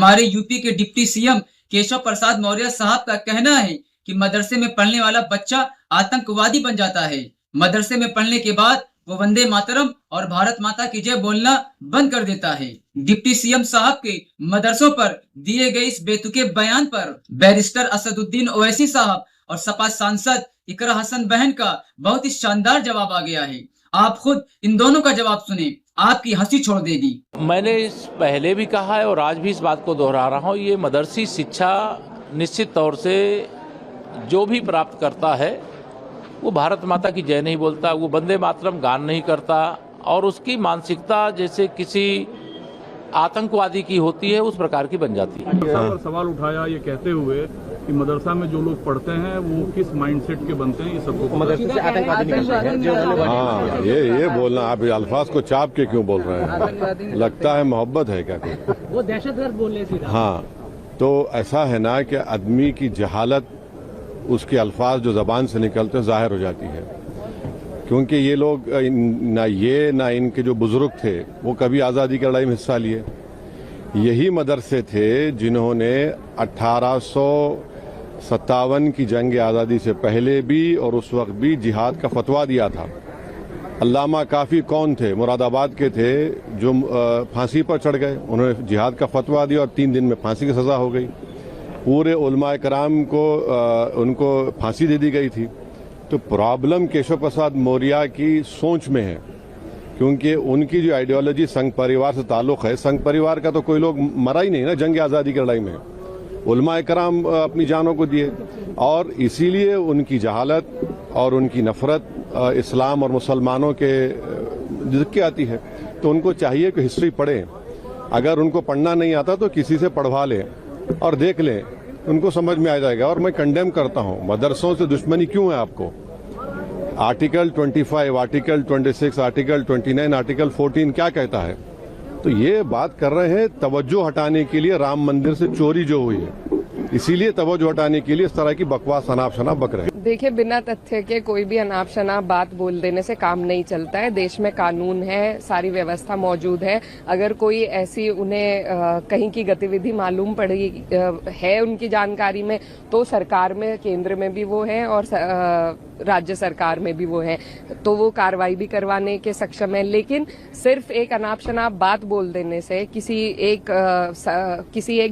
हमारे यूपी के deputy CM Keshav Prasad Maurya साहब का कहना है कि मदरसे में पढ़ने वाला बच्चा आतंकवादी बन जाता है। मदरसे में पढ़ने के बाद वो वंदे मातरम और भारत माता की जय बोलना बंद कर देता है। डिप्टी सीएम साहब के मदरसों पर दिए गए इस बेतुके बयान पर बैरिस्टर असदुद्दीन ओवैसी साहब और सपा सांसद इकरा हसन बहन का बहुत ही शानदार जवाब आ गया है। आप खुद इन दोनों का जवाब सुने, आपकी हंसी छोड़ देगी। मैंने इस पहले भी कहा है और आज भी इस बात को दोहरा रहा हूँ, ये मदरसी शिक्षा निश्चित तौर से जो भी प्राप्त करता है वो भारत माता की जय नहीं बोलता, वो वंदे मातरम गान नहीं करता और उसकी मानसिकता जैसे किसी आतंकवादी की होती है उस प्रकार की बन जाती है। सवाल उठाया ये कहते हुए कि मदरसा में जो लोग पढ़ते हैं वो किस माइंडसेट के बनते हैं, ये सबको मदरसे से आतंकवादी निकलते हैं। हाँ, ये बोलना आप अल्फाज को चाप के क्यों बोल रहे हैं? लगता है मोहब्बत है क्या कोई? वो दहशतगर्द बोल रहे थे। हाँ, तो ऐसा है ना कि आदमी की जहालत उसके अल्फाज जो जबान से निकलते हैं जाहिर हो जाती है, क्योंकि ये लोग ना इनके जो बुजुर्ग थे वो कभी आज़ादी की लड़ाई में हिस्सा लिए। यही मदरसे थे जिन्होंने 1857 की जंग आज़ादी से पहले भी और उस वक्त भी जिहाद का फतवा दिया था। अल्लामा काफ़ी कौन थे, मुरादाबाद के थे, जो फांसी पर चढ़ गए। उन्होंने जिहाद का फतवा दिया और 3 दिन में फांसी की सज़ा हो गई। पूरे उलमाए कराम को उनको फांसी दे दी गई थी। तो प्रॉब्लम केशव प्रसाद मौर्य की सोच में है, क्योंकि उनकी जो आइडियोलॉजी संघ परिवार से ताल्लुक़ है। संघ परिवार का तो कोई लोग मरा ही नहीं ना जंग आज़ादी की लड़ाई में, उलमाए कराम अपनी जानों को दिए। और इसीलिए उनकी जहालत और उनकी नफरत इस्लाम और मुसलमानों के जिक्के आती है। तो उनको चाहिए कि हिस्ट्री पढ़ें, अगर उनको पढ़ना नहीं आता तो किसी से पढ़वा लें और देख लें, उनको समझ में आ जाएगा। और मैं कंडेम करता हूं, मदरसों से दुश्मनी क्यों है आपको? आर्टिकल 25, आर्टिकल 26, आर्टिकल 29, आर्टिकल 14 क्या कहता है? तो ये बात कर रहे हैं तवज्जो हटाने के लिए, राम मंदिर से चोरी जो हुई है इसीलिए तवज्जो हटाने के लिए इस तरह की बकवास अनाप शनाप बक रहे हैं। देखिए, बिना तथ्य के कोई भी अनाप शनाप बात बोल देने से काम नहीं चलता है। देश में कानून है, सारी व्यवस्था मौजूद है। अगर कोई ऐसी उन्हें कहीं की गतिविधि मालूम पड़ी है उनकी जानकारी में, तो सरकार में, केंद्र में भी वो है और राज्य सरकार में भी वो है, तो वो कार्रवाई भी करवाने के सक्षम है। लेकिन सिर्फ एक अनाप शनाप बात बोल देने से किसी एक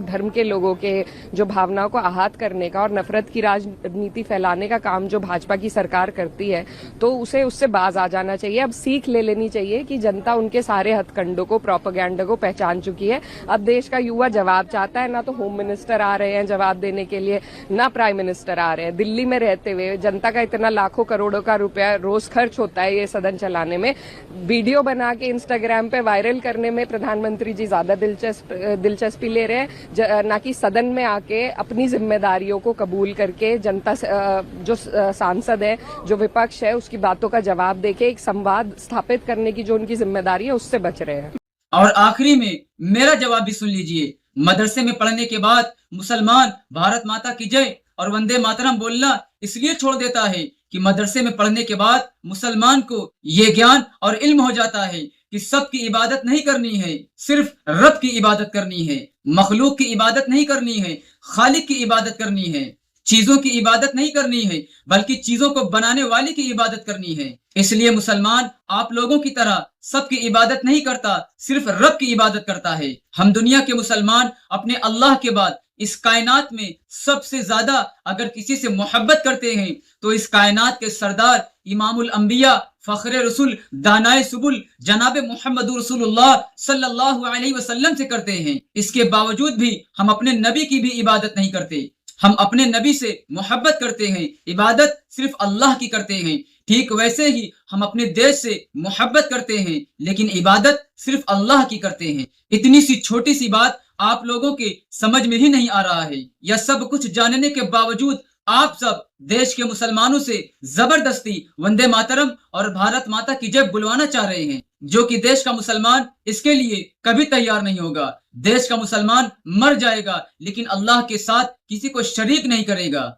धर्म के लोगों के जो भावनाओं को आहत करने का और नफरत की राजनीति फैलाने का काम जो भाजपा की सरकार करती है, तो उसे उससे बाज आ जाना चाहिए। अब सीख ले लेनी चाहिए कि जनता उनके सारे हथकंडों को, प्रोपेगेंडा को पहचान चुकी है। अब देश का युवा जवाब चाहता है। ना तो होम मिनिस्टर आ रहे हैं जवाब देने के लिए, ना प्राइम मिनिस्टर आ रहे हैं। दिल्ली में रहते हुए जनता का इतना लाखों करोड़ों का रुपया रोज खर्च होता है ये सदन चलाने में, वीडियो बना के इंस्टाग्राम पे वायरल करने में प्रधानमंत्री जी ज्यादा दिलचस्पी ले रहे हैं, ना कि सदन में आके अपनी जिम्मेदारियों को कबूल करके जनता जो सांसद है, जो विपक्ष है, उसकी बातों का जवाब देके एक संवाद स्थापित करने की जो उनकी जिम्मेदारी है उससे बच रहे हैं। और आखिरी में मेरा जवाब भी सुन लीजिए। मदरसे में पढ़ने के बाद मुसलमान भारत माता की जय और वंदे मातरम बोलना इसलिए छोड़ देता है कि मदरसे में पढ़ने के बाद मुसलमान को ये ज्ञान और इल्म हो जाता है कि सबकी इबादत नहीं करनी है, सिर्फ रब की इबादत करनी है। मखलूक की इबादत नहीं करनी है, खालिक की इबादत करनी है। चीजों की इबादत नहीं करनी है, बल्कि चीजों को बनाने वाले की इबादत करनी है। इसलिए मुसलमान आप लोगों की तरह सबकी इबादत नहीं करता, सिर्फ रब की इबादत करता है। हम दुनिया के मुसलमान अपने अल्लाह के बाद इस कायनात में सबसे ज्यादा अगर किसी से मोहब्बत करते हैं तो इस कायनात के सरदार इमामुल अंबिया, फखरे रसूल, दानाए सुबुल जनाब मोहम्मद रसूलुल्लाह सल्लल्लाहु अलैहि वसल्लम से करते हैं। इसके बावजूद भी हम अपने नबी की भी इबादत नहीं करते। हम अपने नबी से मोहब्बत करते हैं, इबादत सिर्फ अल्लाह की करते हैं। ठीक वैसे ही हम अपने देश से मोहब्बत करते हैं, लेकिन इबादत सिर्फ अल्लाह की करते हैं। इतनी सी छोटी सी बात आप लोगों के समझ में ही नहीं आ रहा है। यह सब कुछ जानने के बावजूद आप सब देश के मुसलमानों से जबरदस्ती वंदे मातरम और भारत माता की जय बुलवाना चाह रहे हैं, जो कि देश का मुसलमान इसके लिए कभी तैयार नहीं होगा। देश का मुसलमान मर जाएगा, लेकिन अल्लाह के साथ किसी को शरीक नहीं करेगा।